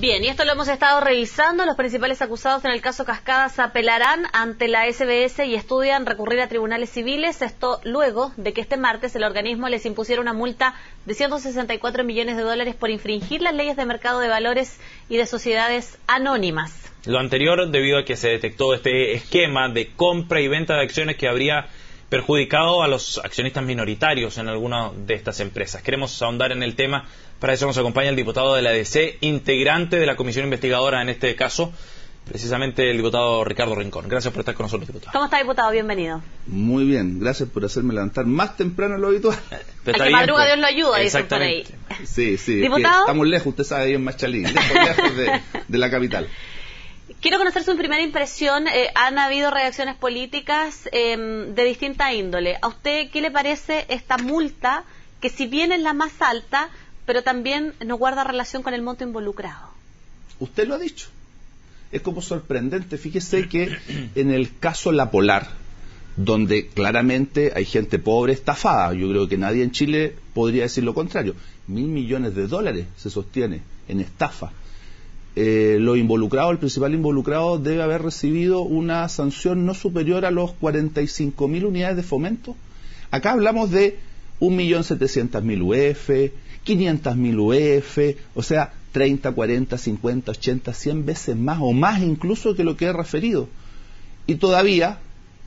Bien, y esto lo hemos estado revisando. Los principales acusados en el caso Cascadas apelarán ante la SBS y estudian recurrir a tribunales civiles. Esto luego de que este martes el organismo les impusiera una multa de 164 millones de dólares por infringir las leyes de mercado de valores y de sociedades anónimas. Lo anterior debido a que se detectó este esquema de compra y venta de acciones que habría perjudicado a los accionistas minoritarios en alguna de estas empresas. Queremos ahondar en el tema. Para eso nos acompaña el diputado de la ADC, integrante de la comisión investigadora en este caso, precisamente el diputado Ricardo Rincón. Gracias por estar con nosotros, diputado. ¿Cómo está, diputado? Bienvenido. Muy bien, gracias por hacerme levantar más temprano de lo habitual. Al que madruga Dios lo ayuda, dicen por ahí. Sí, ¿Diputado? Estamos lejos, usted sabe, ahí en Machalí, lejos de la capital. Quiero conocer su primera impresión. Han habido reacciones políticas de distinta índole. ¿A usted qué le parece esta multa, que si bien es la más alta, pero también no guarda relación con el monto involucrado? Usted lo ha dicho. Es como sorprendente. Fíjese que en el caso La Polar, donde claramente hay gente pobre estafada, yo creo que nadie en Chile podría decir lo contrario. $1.000 millones se sostiene en estafa. Lo involucrado, el principal involucrado debe haber recibido una sanción no superior a los 45.000 unidades de fomento. Acá hablamos de 1.700.000 UF, 500.000 UF, o sea, 30, 40, 50, 80, 100 veces más o más incluso que lo que he referido. Y todavía,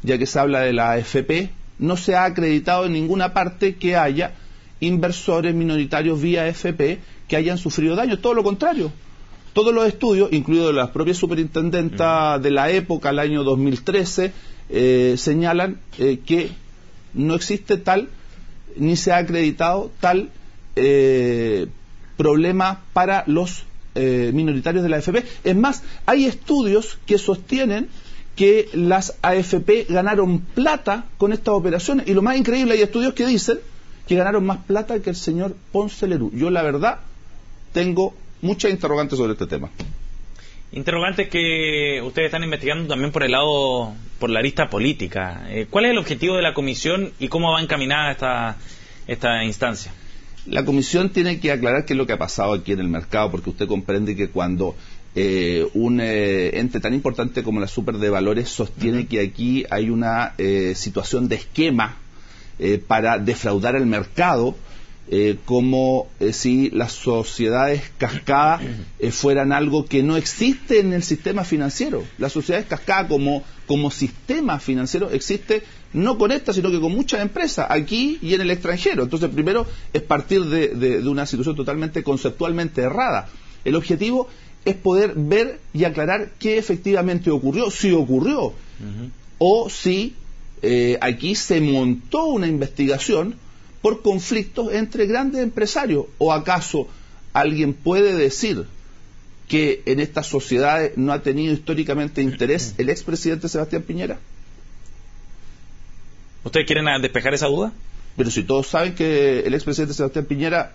ya que se habla de la AFP, no se ha acreditado en ninguna parte que haya inversores minoritarios vía AFP que hayan sufrido daño, todo lo contrario. Todos los estudios, incluidos la propia superintendenta de la época, el año 2013, señalan que no existe tal, ni se ha acreditado tal problema para los minoritarios de la AFP. Es más, hay estudios que sostienen que las AFP ganaron plata con estas operaciones, y lo más increíble, hay estudios que dicen que ganaron más plata que el señor Ponce Lerú. Yo, la verdad, tengo muchas interrogantes sobre este tema. Interrogantes que ustedes están investigando también por la arista política. ¿Cuál es el objetivo de la comisión y cómo va encaminada esta instancia? La comisión tiene que aclarar qué es lo que ha pasado aquí en el mercado, porque usted comprende que cuando un ente tan importante como la Super de Valores sostiene que aquí hay una situación de esquema para defraudar al mercado, como si las sociedades cascadas fueran algo que no existe en el sistema financiero. Las sociedades cascadas como sistema financiero existe no con esta, sino que con muchas empresas, aquí y en el extranjero. Entonces, primero es partir de una situación totalmente conceptualmente errada. El objetivo es poder ver y aclarar qué efectivamente ocurrió, si ocurrió, o si aquí se montó una investigación por conflictos entre grandes empresarios. ¿O acaso alguien puede decir que en estas sociedades no ha tenido históricamente interés el expresidente Sebastián Piñera? ¿Ustedes quieren despejar esa duda? Pero si todos saben que el expresidente Sebastián Piñera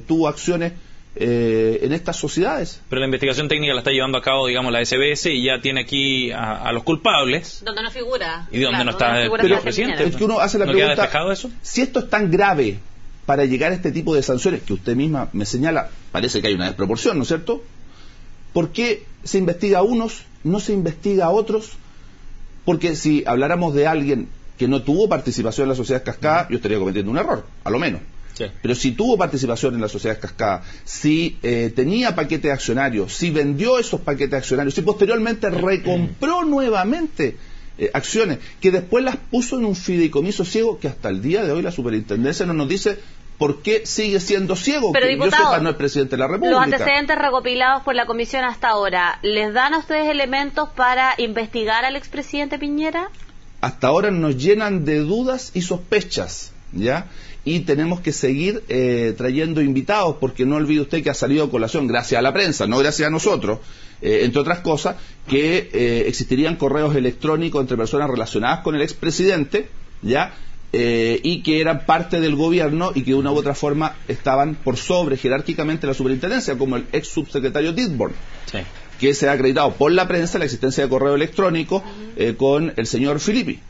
tuvo acciones en estas sociedades. Pero la investigación técnica la está llevando a cabo, digamos, la SBS, y ya tiene aquí a los culpables. Donde no figura. Y donde no está el presidente. Es que uno hace la pregunta, ¿queda despejado eso? Si esto es tan grave para llegar a este tipo de sanciones, que usted misma me señala, parece que hay una desproporción, ¿no es cierto? ¿Por qué se investiga a unos, no se investiga a otros? Porque si habláramos de alguien que no tuvo participación en la sociedad cascada, yo estaría cometiendo un error, a lo menos. Sí. Pero si tuvo participación en la sociedad cascada, si tenía paquetes accionarios, si vendió esos paquetes accionarios, si posteriormente recompró nuevamente acciones, que después las puso en un fideicomiso ciego, que hasta el día de hoy la superintendencia no nos dice por qué sigue siendo ciego. Pero, que diputado, yo sepa, no es presidente de la República. Los antecedentes recopilados por la comisión hasta ahora, ¿les dan a ustedes elementos para investigar al expresidente Piñera? Hasta ahora nos llenan de dudas y sospechas, ¿ya? Y tenemos que seguir trayendo invitados, porque no olvide usted que ha salido a colación, gracias a la prensa, no gracias a nosotros, entre otras cosas, que existirían correos electrónicos entre personas relacionadas con el expresidente, ¿ya? Y que eran parte del gobierno y que de una u otra forma estaban por sobre jerárquicamente la superintendencia, como el ex subsecretario Dittborn. Sí. Que se ha acreditado por la prensa la existencia de correo electrónico con el señor Filippi.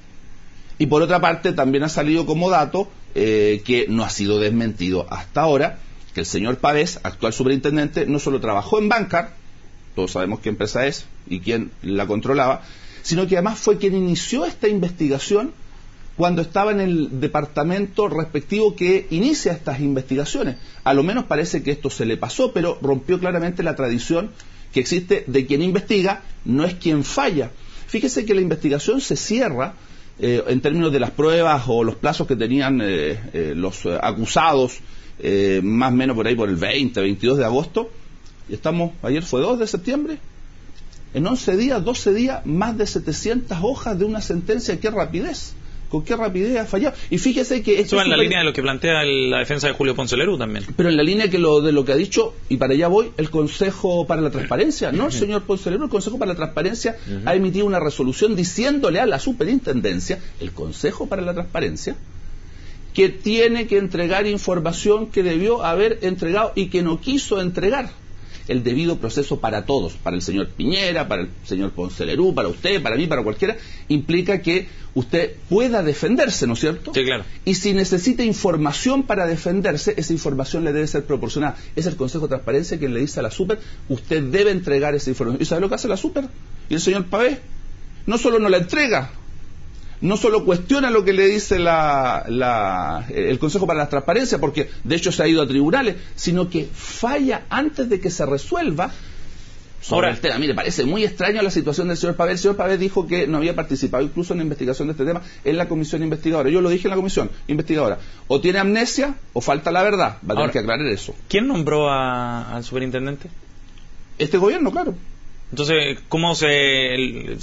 Y por otra parte también ha salido como dato, que no ha sido desmentido hasta ahora, que el señor Pavés, actual superintendente, no solo trabajó en Bancar, todos sabemos qué empresa es y quién la controlaba, sino que además fue quien inició esta investigación cuando estaba en el departamento respectivo que inicia estas investigaciones. A lo menos parece que esto se le pasó, pero rompió claramente la tradición que existe de quien investiga, no es quien falla. Fíjese que la investigación se cierra en términos de las pruebas o los plazos que tenían los acusados, más o menos por ahí por el 20, 22 de agosto, y ayer fue 2 de septiembre, en 11 días, 12 días, más de 700 hojas de una sentencia. ¡Qué rapidez! ¿Con qué rapidez ha fallado? Y fíjese que... Eso va en la línea de lo que plantea la defensa de Julio Ponce Lerú también. Pero en la línea de lo que ha dicho, y para allá voy, el Consejo para la Transparencia, no el señor Ponce Lerú, el Consejo para la Transparencia ha emitido una resolución diciéndole a la superintendencia, el Consejo para la Transparencia, que tiene que entregar información que debió haber entregado y que no quiso entregar. El debido proceso para todos, para el señor Piñera, para el señor Ponce Lerú, para usted, para mí, para cualquiera, implica que usted pueda defenderse, ¿no es cierto? Sí, claro. Y si necesita información para defenderse, esa información le debe ser proporcionada. Es el Consejo de Transparencia quien le dice a la Super, usted debe entregar esa información. ¿Y sabe lo que hace la Super? Y el señor Pavés no solo no la entrega, no solo cuestiona lo que le dice el Consejo para la Transparencia, porque de hecho se ha ido a tribunales, sino que falla antes de que se resuelva sobre el tema. Mire, parece muy extraño la situación del señor Pavés. El señor Pavés dijo que no había participado incluso en la investigación de este tema en la comisión investigadora. Yo lo dije en la comisión investigadora. O tiene amnesia o falta la verdad. Va a tener que aclarar eso. ¿Quién nombró al superintendente? Este gobierno, claro. Entonces, ¿cómo se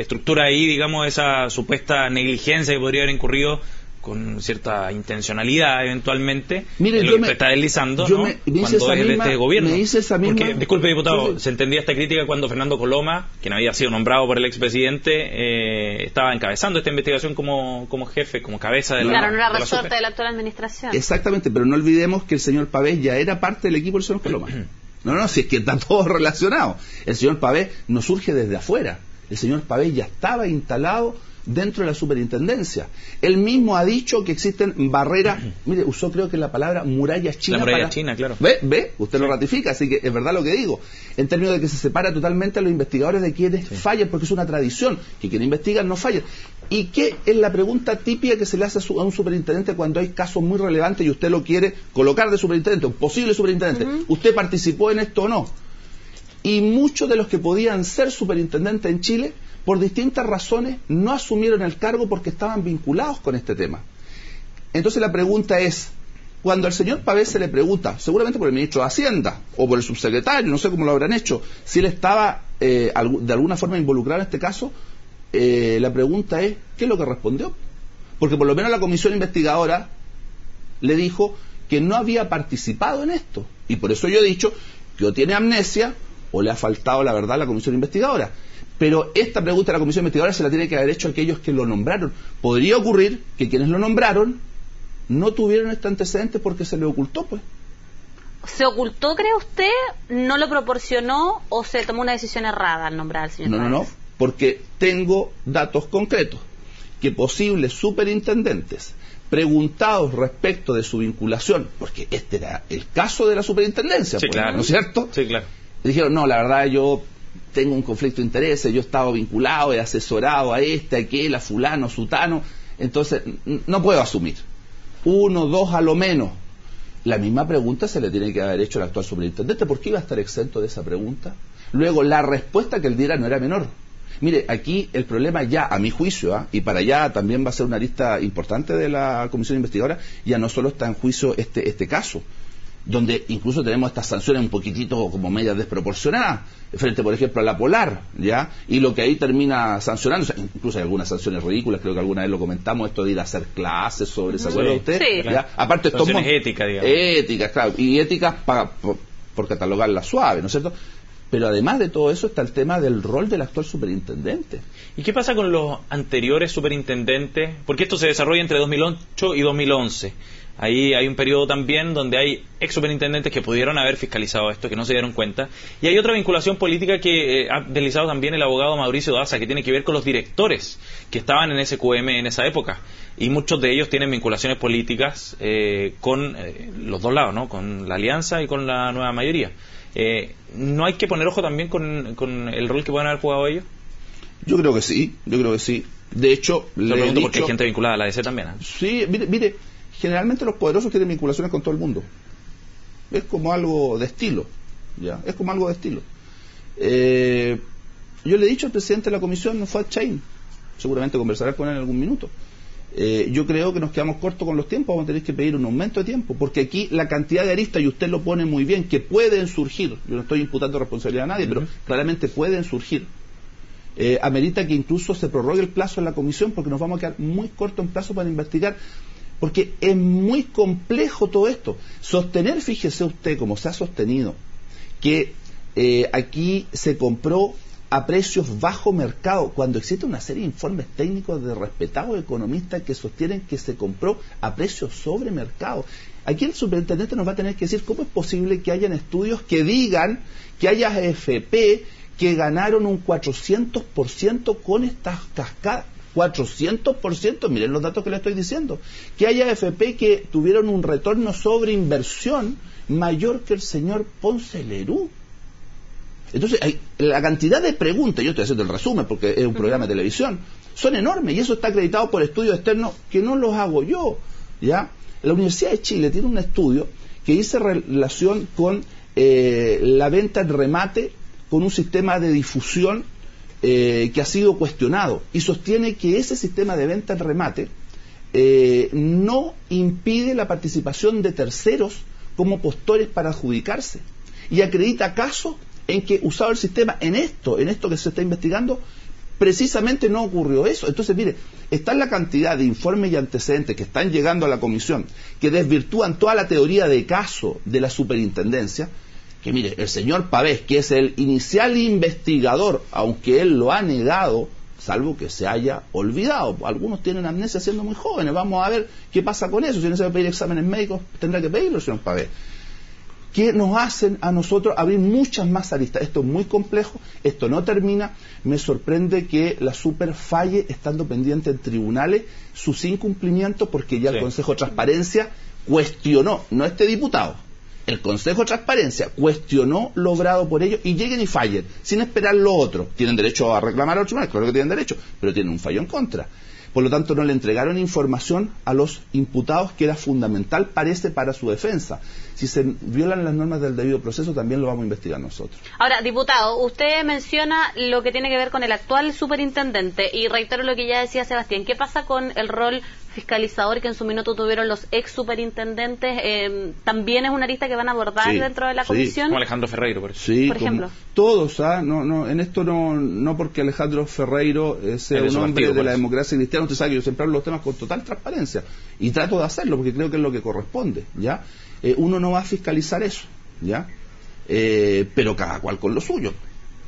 estructura ahí, digamos, esa supuesta negligencia que podría haber incurrido con cierta intencionalidad eventualmente? Mire, en lo que usted está deslizando, ¿no? Cuando es de este gobierno. Porque, disculpe, diputado, se entendía esta crítica cuando Fernando Coloma, quien había sido nombrado por el expresidente, estaba encabezando esta investigación como jefe, como cabeza de la... Claro, no era resorte de la actual administración. Exactamente, pero no olvidemos que el señor Pavés ya era parte del equipo del señor Coloma. No, si es que está todo relacionado. El señor Pavés no surge desde afuera. El señor Pavés ya estaba instalado dentro de la superintendencia. Él mismo ha dicho que existen barreras, mire, usó creo que la palabra murallas chinas. La muralla china, claro. ¿Ve? Usted lo ratifica, así que es verdad lo que digo. En términos de que se separa totalmente a los investigadores de quienes fallan, porque es una tradición, que quienes investigan no fallan. ¿Y qué es la pregunta típica que se le hace a un superintendente cuando hay casos muy relevantes y usted lo quiere colocar de superintendente, un posible superintendente? ¿Usted participó en esto o no? Y muchos de los que podían ser superintendentes en Chile, por distintas razones, no asumieron el cargo porque estaban vinculados con este tema. Entonces la pregunta es, cuando al señor Pavés se le pregunta, seguramente por el ministro de Hacienda o por el subsecretario, no sé cómo lo habrán hecho, si él estaba de alguna forma involucrado en este caso, la pregunta es, ¿qué es lo que respondió? Porque por lo menos la comisión investigadora le dijo que no había participado en esto. Y por eso yo he dicho que o tiene amnesia o le ha faltado la verdad a la comisión investigadora. Pero esta pregunta a la comisión investigadora se la tiene que haber hecho aquellos que lo nombraron. Podría ocurrir que quienes lo nombraron no tuvieron este antecedente porque se le ocultó, pues. ¿Se ocultó, cree usted? ¿No lo proporcionó o se tomó una decisión errada al nombrar al señor Pavés? No, porque tengo datos concretos que posibles superintendentes preguntados respecto de su vinculación, porque este era el caso de la superintendencia, sí, pues, claro. ¿no es cierto? Sí, claro. Le dijeron, no, la verdad yo tengo un conflicto de intereses, yo he estado vinculado, he asesorado a aquel, a fulano, sutano, entonces no puedo asumir. 1, 2 a lo menos. La misma pregunta se le tiene que haber hecho al actual superintendente. ¿Por qué iba a estar exento de esa pregunta? Luego, la respuesta que él diera no era menor. Mire, aquí el problema ya, a mi juicio, y para allá también va a ser una lista importante de la comisión investigadora, ya no solo está en juicio este caso, donde incluso tenemos estas sanciones un poquitito como medias desproporcionadas, frente, por ejemplo, a la Polar, ¿ya? Y lo que ahí termina sancionando, o sea, incluso hay algunas sanciones ridículas, creo que alguna vez lo comentamos, esto de ir a hacer clases sobre, ¿se acuerda usted? Sí. ¿Ya? Aparte, sanciones éticas, digamos. Éticas, claro, y éticas por catalogarlas suaves, ¿no es cierto? Pero además de todo eso está el tema del rol del actual superintendente. ¿Y qué pasa con los anteriores superintendentes? Porque esto se desarrolla entre 2008 y 2011. Ahí hay un periodo también donde hay ex superintendentes que pudieron haber fiscalizado esto, que no se dieron cuenta. Y hay otra vinculación política que ha deslizado también el abogado Mauricio Daza, que tiene que ver con los directores que estaban en SQM en esa época. Y muchos de ellos tienen vinculaciones políticas con los dos lados, ¿no? Con la alianza y con la nueva mayoría. ¿No hay que poner ojo también con el rol que pueden haber jugado ellos? Yo creo que sí. De hecho, le pregunto porque hay gente vinculada a la DC también. Sí, mire, generalmente los poderosos tienen vinculaciones con todo el mundo. Es como algo de estilo, ¿ya? Es como algo de estilo. Yo le he dicho al presidente de la comisión, Fuad Chaín, seguramente conversará con él en algún minuto. Yo creo que nos quedamos cortos con los tiempos, vamos a tener que pedir un aumento de tiempo, porque aquí la cantidad de aristas, y usted lo pone muy bien, que pueden surgir, yo no estoy imputando responsabilidad a nadie, pero claramente pueden surgir, amerita que incluso se prorrogue el plazo en la comisión, porque nos vamos a quedar muy cortos en plazo para investigar, porque es muy complejo todo esto. Sostener, fíjese usted, como se ha sostenido, que aquí se compró a precios bajo mercado, cuando existe una serie de informes técnicos de respetados economistas que sostienen que se compró a precios sobre mercado. Aquí el superintendente nos va a tener que decir cómo es posible que hayan estudios que digan que haya AFP que ganaron un 400% con estas cascadas. 400%, miren los datos que le estoy diciendo, que haya AFP que tuvieron un retorno sobre inversión mayor que el señor Ponce Lerú. Entonces, la cantidad de preguntas, yo estoy haciendo el resumen porque es un programa de televisión, son enormes, y eso está acreditado por estudios externos que no los hago yo, ¿ya? La Universidad de Chile tiene un estudio que dice relación con la venta en remate con un sistema de difusión que ha sido cuestionado, y sostiene que ese sistema de venta en remate no impide la participación de terceros como postores para adjudicarse, y acredita casos en que, usado el sistema en esto que se está investigando, precisamente no ocurrió eso. Entonces, mire, está la cantidad de informes y antecedentes que están llegando a la comisión que desvirtúan toda la teoría de caso de la superintendencia, que mire, el señor Pavés, que es el inicial investigador, aunque él lo ha negado, salvo que se haya olvidado. Algunos tienen amnesia siendo muy jóvenes, vamos a ver qué pasa con eso. Si no se va a pedir exámenes médicos, tendrá que pedirlo el señor Pavés. Que nos hacen a nosotros abrir muchas más aristas. Esto es muy complejo, esto no termina. Me sorprende que la super falle estando pendiente en tribunales sus incumplimientos, porque ya el Consejo de Transparencia cuestionó, no este diputado, el Consejo de Transparencia cuestionó lo obrado por ellos, y lleguen y fallen, sin esperar lo otro. Tienen derecho a reclamar a los tribunales, claro que tienen derecho, pero tienen un fallo en contra. Por lo tanto, no le entregaron información a los imputados que era fundamental, parece, para su defensa. Si se violan las normas del debido proceso, también lo vamos a investigar nosotros. Ahora, diputado, usted menciona lo que tiene que ver con el actual superintendente, y reitero lo que ya decía Sebastián. ¿Qué pasa con el rol fiscalizador que en su minuto tuvieron los ex superintendentes? ¿También es una arista que van a abordar dentro de la comisión? Como Alejandro Ferreiro, por ejemplo. Todos, en esto no porque Alejandro Ferreiro sea un hombre de la democracia cristiana. Usted sabe que yo siempre hablo los temas con total transparencia, y trato de hacerlo porque creo que es lo que corresponde, ¿ya? Uno no va a fiscalizar eso, ¿ya? Pero cada cual con lo suyo,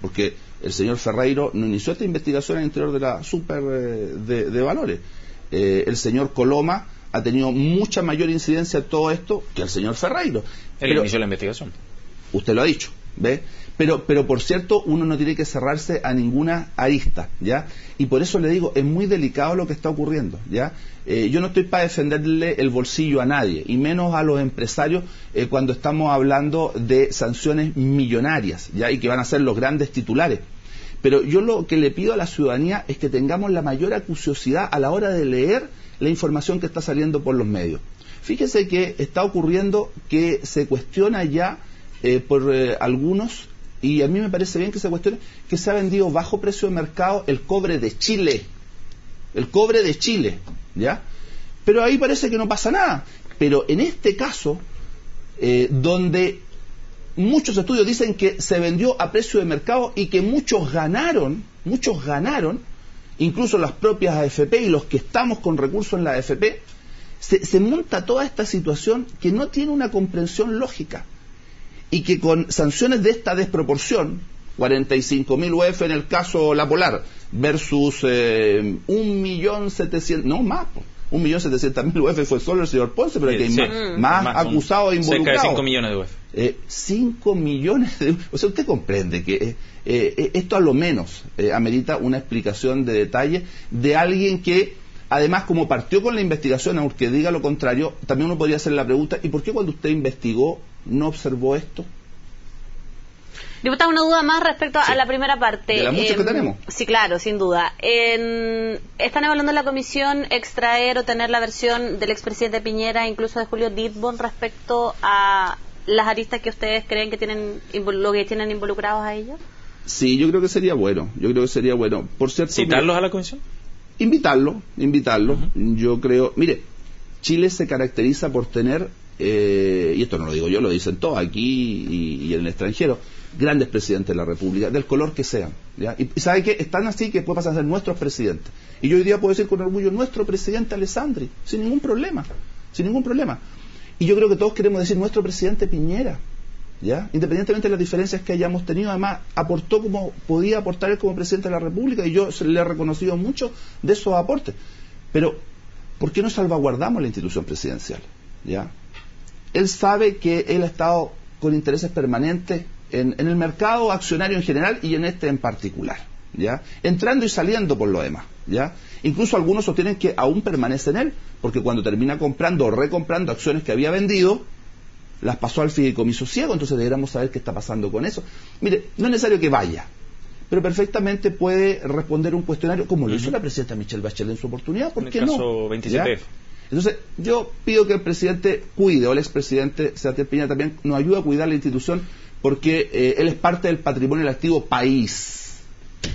porque el señor Ferreiro no inició esta investigación al interior de la super de valores. El señor Coloma ha tenido mucha mayor incidencia en todo esto que el señor Ferreiro. Él inició la investigación. Usted lo ha dicho, ¿ve? Pero por cierto, uno no tiene que cerrarse a ninguna arista, ¿ya? Y por eso le digo, es muy delicado lo que está ocurriendo, ¿ya? Yo no estoy para defenderle el bolsillo a nadie, y menos a los empresarios cuando estamos hablando de sanciones millonarias, ¿ya? Y que van a ser los grandes titulares. Pero yo lo que le pido a la ciudadanía es que tengamos la mayor acuciosidad a la hora de leer la información que está saliendo por los medios. Fíjese que está ocurriendo que se cuestiona ya por algunos, y a mí me parece bien que se cuestione, que se ha vendido bajo precio de mercado el cobre de Chile. El cobre de Chile, ¿ya? Pero ahí parece que no pasa nada. Pero en este caso, donde muchos estudios dicen que se vendió a precio de mercado y que muchos ganaron, incluso las propias AFP y los que estamos con recursos en la AFP, se monta toda esta situación que no tiene una comprensión lógica. y que con sanciones de esta desproporción, 45.000 UF en el caso La Polar, versus 1.700.000, no más, 1.700.000 UF fue solo el señor Ponce, pero aquí hay más acusados e involucrados. Cerca de 5 millones de UF. 5 millones de UF. O sea, usted comprende que esto a lo menos amerita una explicación de detalle de alguien que, además, como partió con la investigación, aunque diga lo contrario, también uno podría hacer la pregunta, ¿y por qué cuando usted investigó no observó esto? Diputado, una duda más respecto a la primera parte. De las muchas que tenemos. Sí, claro, sin duda. ¿Están evaluando en la comisión extraer o tener la versión del expresidente Piñera, incluso de Julio Dittborn, respecto a las aristas que ustedes creen que tienen involucrados a ellos? Sí, yo creo que sería bueno. Por cierto, ¿Citarlos a la comisión? Invitarlo. Yo creo, mire, Chile se caracteriza por tener, y esto no lo digo yo, lo dicen todos aquí y en el extranjero, grandes presidentes de la República, del color que sean, ¿ya? Y sabe que están así que puede pasar a ser nuestros presidentes. Y yo hoy día puedo decir con orgullo nuestro presidente Alessandri, sin ningún problema. Y yo creo que todos queremos decir nuestro presidente Piñera, ¿ya? Independientemente de las diferencias que hayamos tenido, además aportó como podía aportar él como presidente de la República, y yo le he reconocido mucho de esos aportes. Pero, ¿por qué no salvaguardamos la institución presidencial? ¿Ya? Él sabe que él ha estado con intereses permanentes en el mercado accionario en general y en este en particular, ¿ya? Entrando y saliendo por lo demás, ¿ya? Incluso algunos sostienen que aún permanece en él, porque cuando termina comprando o recomprando acciones que había vendido, las pasó al fideicomiso ciego. Entonces deberíamos saber qué está pasando con eso. Mire, no es necesario que vaya, pero perfectamente puede responder un cuestionario, como lo hizo la presidenta Michelle Bachelet en su oportunidad. ¿Por qué no? En el caso 27F. Entonces, yo pido que el presidente cuide, o el expresidente Sebastián Piñera también nos ayude a cuidar la institución, porque él es parte del patrimonio del activo país.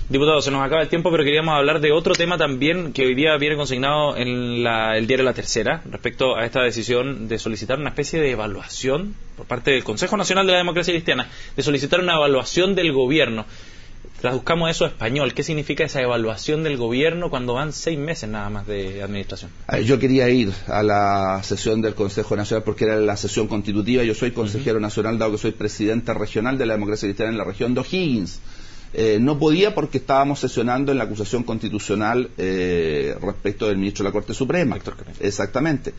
Diputado, se nos acaba el tiempo, pero queríamos hablar de otro tema también que hoy día viene consignado en el diario La Tercera, respecto a esta decisión de solicitar una especie de evaluación por parte del Consejo Nacional de la Democracia Cristiana, de solicitar una evaluación del gobierno. Traduzcamos eso a español. ¿Qué significa esa evaluación del gobierno cuando van 6 meses nada más de administración? Yo quería ir a la sesión del Consejo Nacional porque era la sesión constitutiva. Yo soy consejero nacional, dado que soy presidente regional de la Democracia Cristiana en la región de O'Higgins. No podía porque estábamos sesionando en la acusación constitucional respecto del ministro de la Corte Suprema. Exactamente.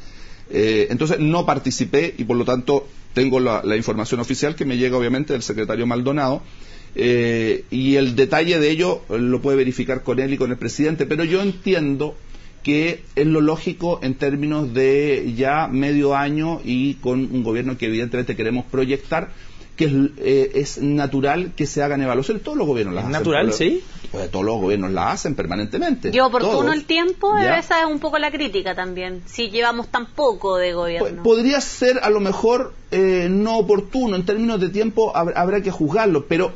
Entonces no participé y por lo tanto tengo la información oficial que me llega obviamente del secretario Maldonado. Y el detalle de ello lo puede verificar con él y con el presidente, pero yo entiendo que es lo lógico en términos de ya medio año y con un gobierno que evidentemente queremos proyectar, que es natural que se hagan evaluaciones. Todos los gobiernos las hacen. ¿Es natural, sí? Pues todos los gobiernos las hacen permanentemente. ¿Y oportuno todos. El tiempo? ¿Ya? Esa es un poco la crítica también, si llevamos tan poco de gobierno. Podría ser a lo mejor no oportuno, en términos de tiempo habrá que juzgarlo, pero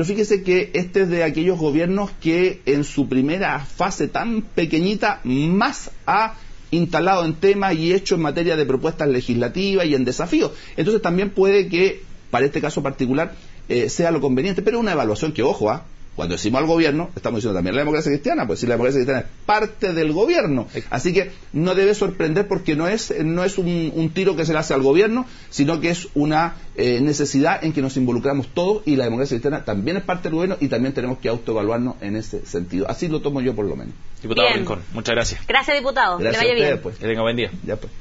fíjese que este es de aquellos gobiernos que en su primera fase tan pequeñita más ha instalado en temas y hecho en materia de propuestas legislativas y en desafíos. Entonces también puede que, para este caso particular, sea lo conveniente, pero una evaluación que, ojo, cuando decimos al gobierno, estamos diciendo también a la democracia cristiana, pues si la democracia cristiana es parte del gobierno, así que no debe sorprender porque no es un tiro que se le hace al gobierno, sino que es una necesidad en que nos involucramos todos, y la democracia cristiana también es parte del gobierno y también tenemos que autoevaluarnos en ese sentido. Así lo tomo yo por lo menos. Diputado Bien. Rincón, muchas gracias. Gracias, diputado. Gracias que le vaya a ustedes, bien. pues. Que tenga buen día. Ya pues.